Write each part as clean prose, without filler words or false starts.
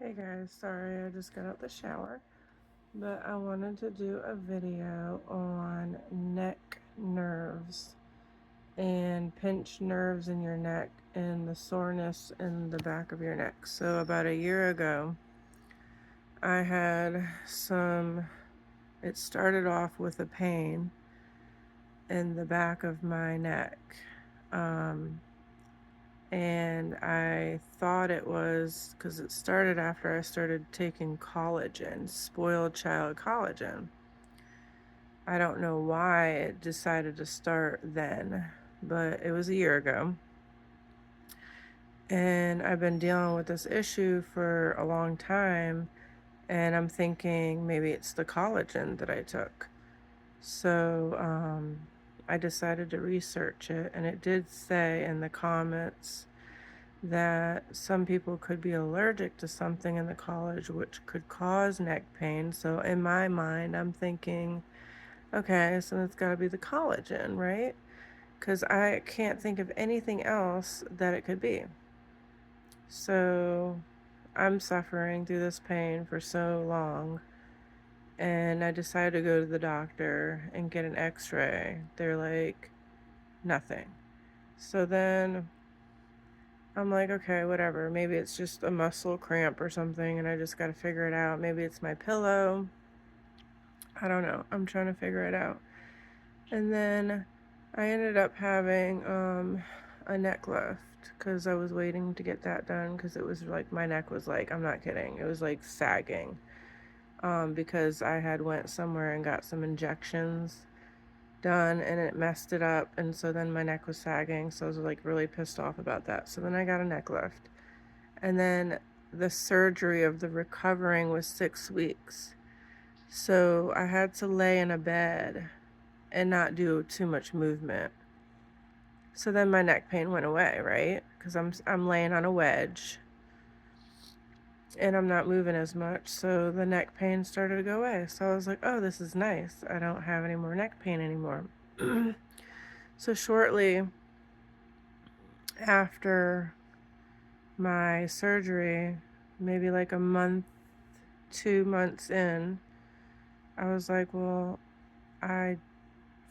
Hey guys, sorry I just got out the shower, but I wanted to do a video on neck nerves and pinched nerves in your neck and the soreness in the back of your neck. So about a year ago, I had it started off with a pain in the back of my neck. Um, and I thought it was because it started after I started taking collagen, spoiled child collagen. I don't know why it decided to start then, but it was a year ago. And I've been dealing with this issue for a long time, and I'm thinking maybe it's the collagen that I took. So I decided to research it, and it did say in the comments that some people could be allergic to something in the college which could cause neck pain. So in my mind, I'm thinking, okay, so it's got to be the collagen, right? Because I can't think of anything else that it could be. So I'm suffering through this pain for so long, and I decided to go to the doctor and get an x-ray. They're like, nothing. So then I'm like, okay, whatever. Maybe it's just a muscle cramp or something, and I just got to figure it out. Maybe it's my pillow. I don't know. I'm trying to figure it out. And then I ended up having a neck lift because I was waiting to get that done because it was like my neck was like, I'm not kidding, it was like sagging because I had went somewhere and got some injections done and it messed it up, and so then my neck was sagging, so I was like really pissed off about that. So then I got a neck lift, and then the surgery of the recovering was 6 weeks. So I had to lay in a bed and not do too much movement. So then my neck pain went away, right? Because I'm laying on a wedge and I'm not moving as much. So the neck pain started to go away. So I was like, oh, this is nice. I don't have any more neck pain anymore. So shortly after my surgery, maybe like a month, 2 months in, I was like, well, I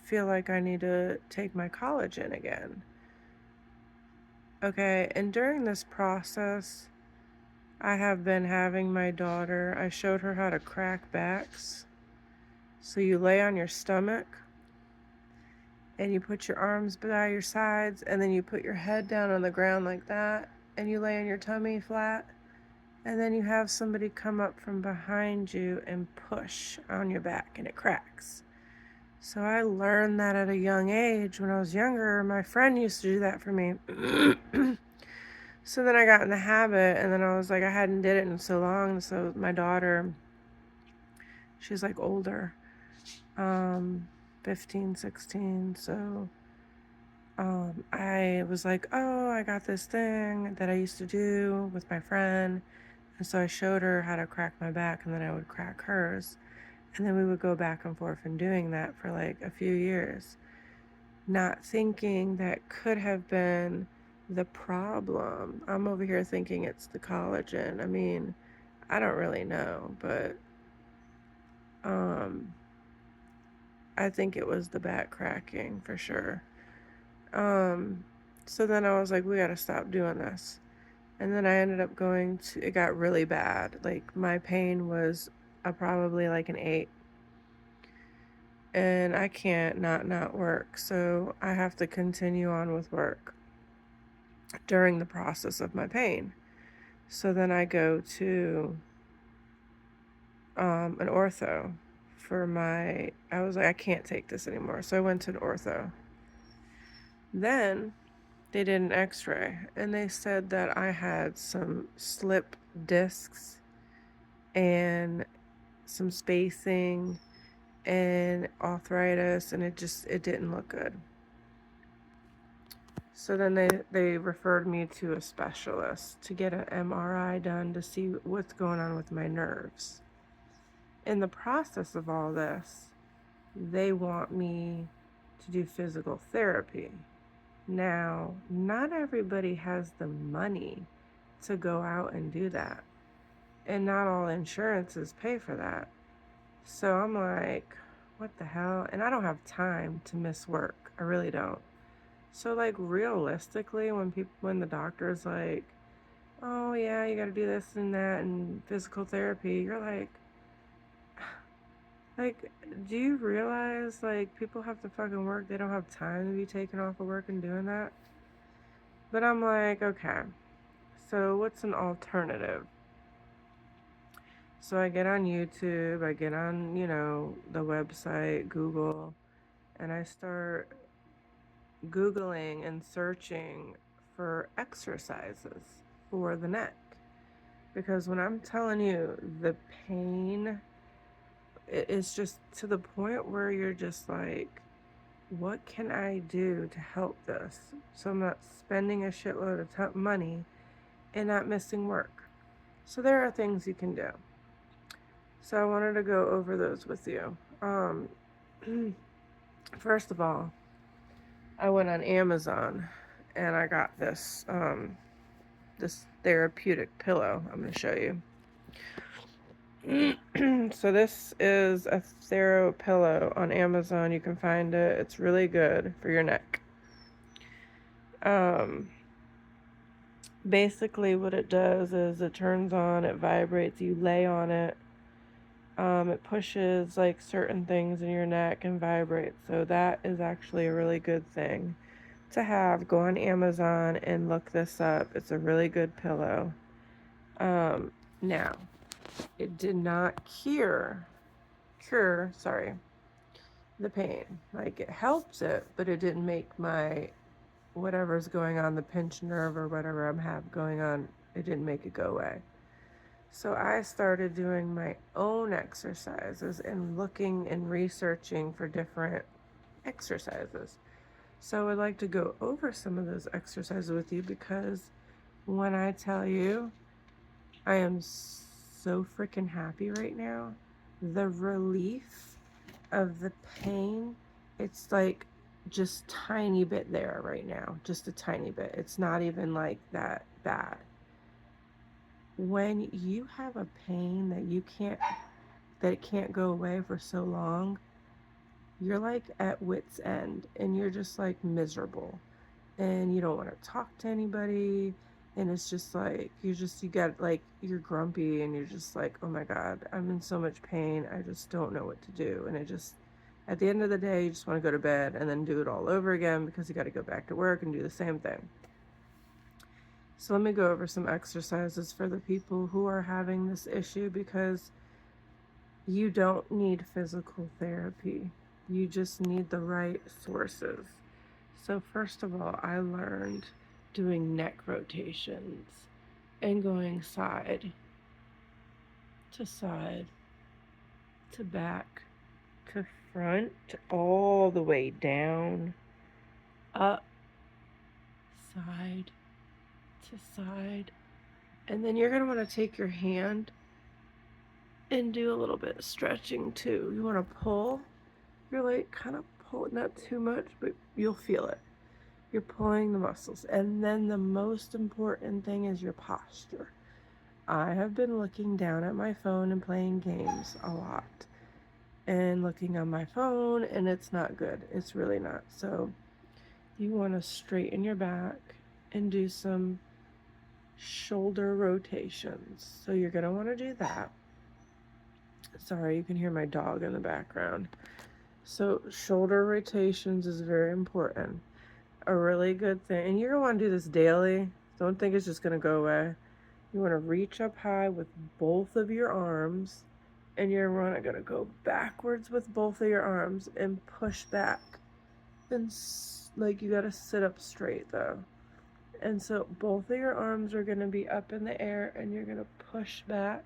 feel like I need to take my collagen again. Okay, and during this process, I have been having my daughter, I showed her how to crack backs. So you lay on your stomach and you put your arms by your sides, and then you put your head down on the ground like that, and you lay on your tummy flat, and then you have somebody come up from behind you and push on your back and it cracks. So I learned that at a young age. When I was younger, my friend used to do that for me. So then I got in the habit, and then I was like, I hadn't did it in so long. So my daughter, she's like older, um, 15, 16. So I was like, oh, I got this thing that I used to do with my friend. And so I showed her how to crack my back, and then I would crack hers. And then we would go back and forth and doing that for like a few years, not thinking that could have been the problem. I'm over here thinking it's the collagen. I mean, I don't really know, but um, I think it was the back cracking for sure. Um, so then I was like, we gotta stop doing this. And then I ended up it got really bad. Like my pain was probably like an 8. And I can't not work. So I have to continue on with work during the process of my pain. So then I go to an ortho I was like, I can't take this anymore. So I went to an ortho. Then they did an x-ray and they said that I had some slip discs and some spacing and arthritis, and it didn't look good. So then they referred me to a specialist to get an MRI done to see what's going on with my nerves. In the process of all this, they want me to do physical therapy. Now, not everybody has the money to go out and do that. and not all insurances pay for that. So I'm like, what the hell? And I don't have time to miss work. I really don't. So like realistically, when the doctor's like, oh yeah, you got to do this and that and physical therapy, you're like, do you realize like people have to fucking work? They don't have time to be taken off of work and doing that. But I'm like, okay, so what's an alternative? So I get on YouTube, I get on, the website, Google, and I start Googling and searching for exercises for the neck. Because when I'm telling you the pain, it's just to the point where you're just like, what can I do to help this so I'm not spending a shitload of money and not missing work? So there are things you can do. So I wanted to go over those with you. First of all, I went on Amazon and I got this therapeutic pillow. I'm going to show you. So this is a Thero pillow on Amazon. You can find it. It's really good for your neck. Basically what it does is it turns on, it vibrates, you lay on it. It pushes like certain things in your neck and vibrates. So that is actually a really good thing to have. Go on Amazon and look this up. It's a really good pillow. Now, it did not cure, the pain. Like it helps it, but it didn't make my whatever's going on, the pinched nerve or whatever I'm have going on, it didn't make it go away. So I started doing my own exercises and looking and researching for different exercises. So I'd like to go over some of those exercises with you because when I tell you I am so freaking happy right now, the relief of the pain, it's like just tiny bit there right now, just a tiny bit. It's not even like that bad. When you have a pain that it can't go away for so long, you're like at wit's end and you're just like miserable and you don't want to talk to anybody, and it's just like you got like you're grumpy and you're just like, oh my god, I'm in so much pain, I just don't know what to do. And it just, at the end of the day, you just want to go to bed and then do it all over again because you got to go back to work and do the same thing. So let me go over some exercises for the people who are having this issue, because you don't need physical therapy. You just need the right sources. So first of all, I learned doing neck rotations and going side to back to front, all the way down, up, side to side. And then you're going to want to take your hand and do a little bit of stretching too. You want to pull. You're like kind of pulling, not too much, but you'll feel it. You're pulling the muscles. And then the most important thing is your posture. I have been looking down at my phone and playing games a lot. And looking on my phone, and it's not good. It's really not. So you want to straighten your back and do some shoulder rotations. So you're going to want to do that. Sorry, you can hear my dog in the background. So shoulder rotations is very important. A really good thing. And you're going to want to do this daily. Don't think it's just going to go away. You want to reach up high with both of your arms, and you're going to go backwards with both of your arms and push back. And like you got to sit up straight though. And so both of your arms are going to be up in the air, and you're going to push back,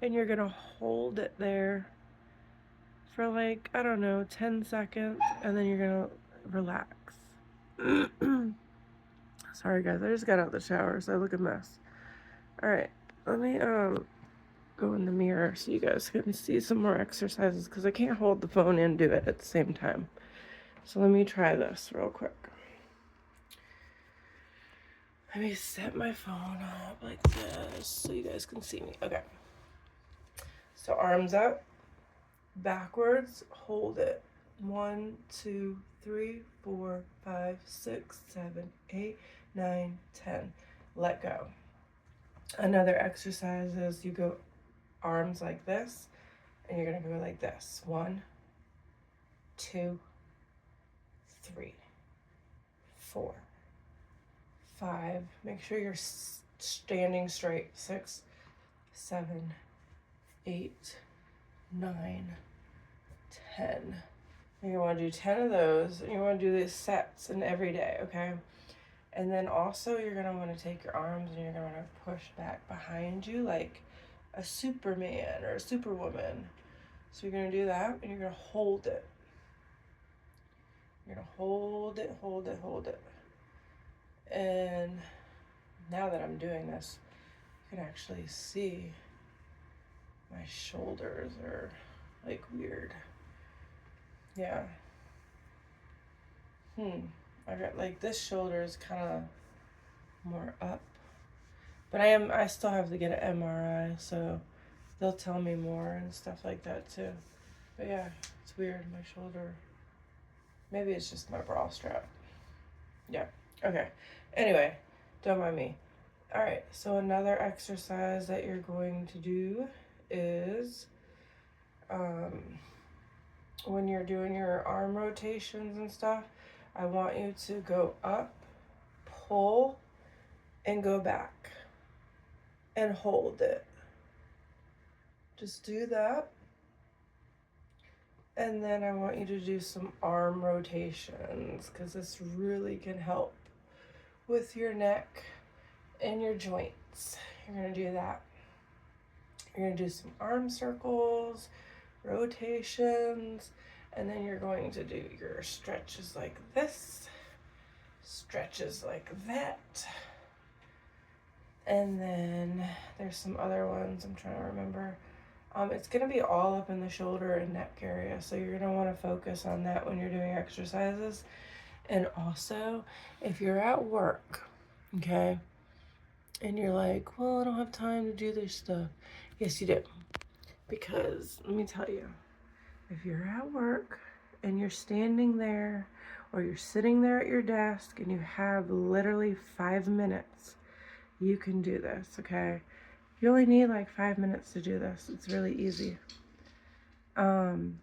and you're going to hold it there for like, I don't know, 10 seconds, and then you're going to relax. Sorry guys, I just got out of the shower, so I look a mess. Alright, let me go in the mirror so you guys can see some more exercises, because I can't hold the phone and do it at the same time. So let me try this real quick. Let me set my phone up like this so you guys can see me. Okay. So arms up, backwards, hold it. 1, 2, 3, 4, 5, 6, 7, 8, 9, 10. Let go. Another exercise is you go arms like this, and you're gonna go like this. 1, 2, 3, 4, 5. Make sure you're standing straight. 6, 7, 8, 9, 10. And you want to do 10 of those, and you want to do these sets in every day, okay? And then also you're going to want to take your arms and you're going to want to push back behind you like a Superman or a Superwoman. So you're going to do that, and you're going to hold it. You're going to hold it, hold it, hold it. And now that I'm doing this, you can actually see my shoulders are like weird. Yeah. I got like this shoulder is kind of more up. But I still have to get an MRI, so they'll tell me more and stuff like that too. But yeah, it's weird, my shoulder. Maybe it's just my bra strap. Yeah, okay. Anyway, don't mind me. All right, so another exercise that you're going to do is when you're doing your arm rotations and stuff, I want you to go up, pull, and go back and hold it. Just do that. And then I want you to do some arm rotations because this really can help with your neck and your joints. You're going to do that. You're going to do some arm circles, rotations, and then you're going to do your stretches like this, stretches like that. And then there's some other ones I'm trying to remember. It's going to be all up in the shoulder and neck area, so you're going to want to focus on that when you're doing exercises. And also, if you're at work, okay, and you're like, well, I don't have time to do this stuff. Yes, you do. Because let me tell you, if you're at work and you're standing there or you're sitting there at your desk and you have literally 5 minutes, you can do this, okay? You only need like 5 minutes to do this. It's really easy. I'm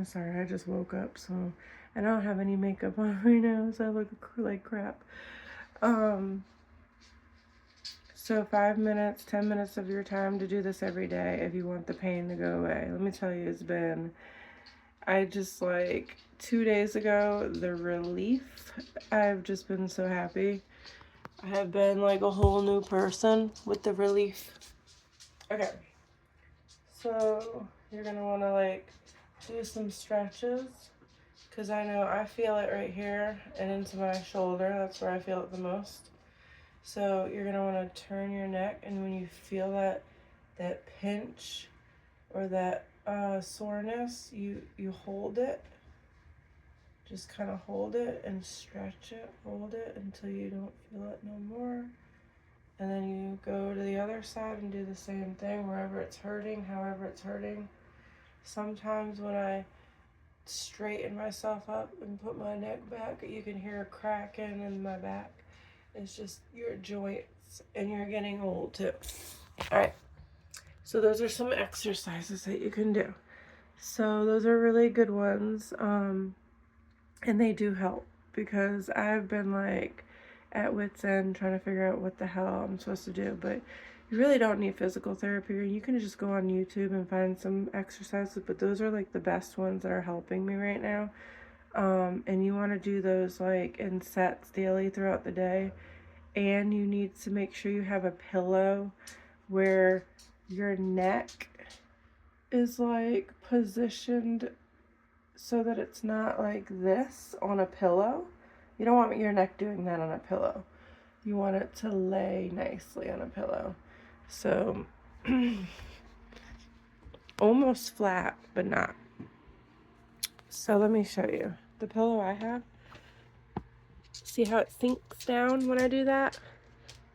sorry, I just woke up, so I don't have any makeup on right now, so I look like crap. So 5 minutes, 10 minutes of your time to do this every day if you want the pain to go away. Let me tell you, I just like 2 days ago, the relief, I've just been so happy. I have been like a whole new person with the relief. Okay, so you're gonna wanna like do some stretches because I know I feel it right here and into my shoulder. That's where I feel it the most. So you're gonna wanna turn your neck, and when you feel that pinch or that soreness, you hold it. Just kind of hold it and stretch it, hold it until you don't feel it no more. And then you go to the other side and do the same thing wherever it's hurting, however it's hurting. Sometimes when I straighten myself up and put my neck back, you can hear a cracking in my back. It's just your joints, and you're getting old too. All right. So those are some exercises that you can do. So those are really good ones. And they do help because I've been like at wit's end trying to figure out what the hell I'm supposed to do. But you really don't need physical therapy. You can just go on YouTube and find some exercises. But those are like the best ones that are helping me right now. And you want to do those like in sets daily throughout the day. And you need to make sure you have a pillow where your neck is like positioned so that it's not like this on a pillow. You don't want your neck doing that on a pillow. You want it to lay nicely on a pillow. So almost flat, but not. So let me show you. The pillow I have, See how it sinks down when I do that?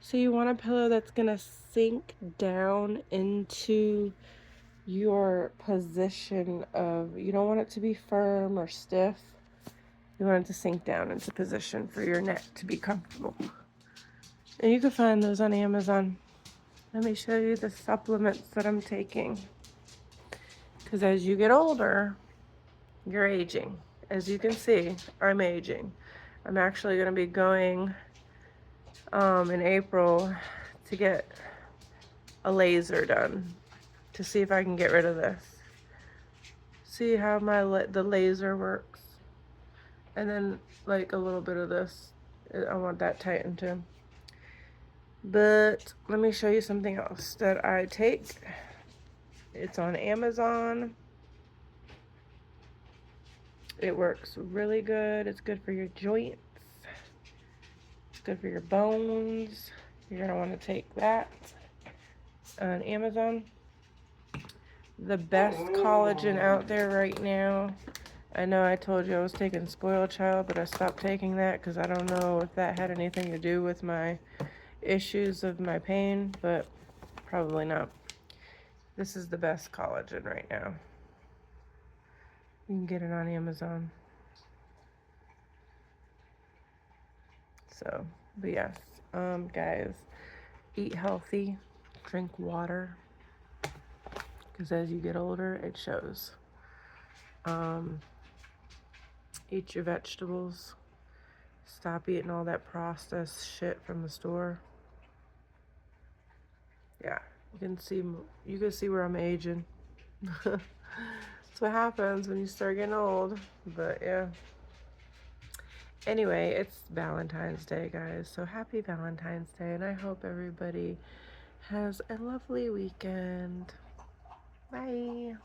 So you want a pillow that's gonna sink down into your position of, you don't want it to be firm or stiff. You want it to sink down into position for your neck to be comfortable. And you can find those on Amazon. Let me show you the supplements that I'm taking. Because as you get older, you're aging. As you can see, I'm aging. I'm actually going to be going in April to get a laser done to see if I can get rid of this. See how the laser works? And then like a little bit of this. I want that tightened too. But let me show you something else that I take. It's on Amazon. It works really good. It's good for your joints. It's good for your bones. You're going to want to take that on Amazon. The best collagen out there right now. I know I told you I was taking Spoiled Child, but I stopped taking that because I don't know if that had anything to do with my issues of my pain, but probably not. This is the best collagen right now. You can get it on Amazon. So, but yes, guys, eat healthy, drink water, because as you get older, it shows. Eat your vegetables. Stop eating all that processed shit from the store. Yeah, you can see where I'm aging. That's what happens when you start getting old. But yeah. Anyway, it's Valentine's Day, guys. So happy Valentine's Day, and I hope everybody has a lovely weekend. Bye.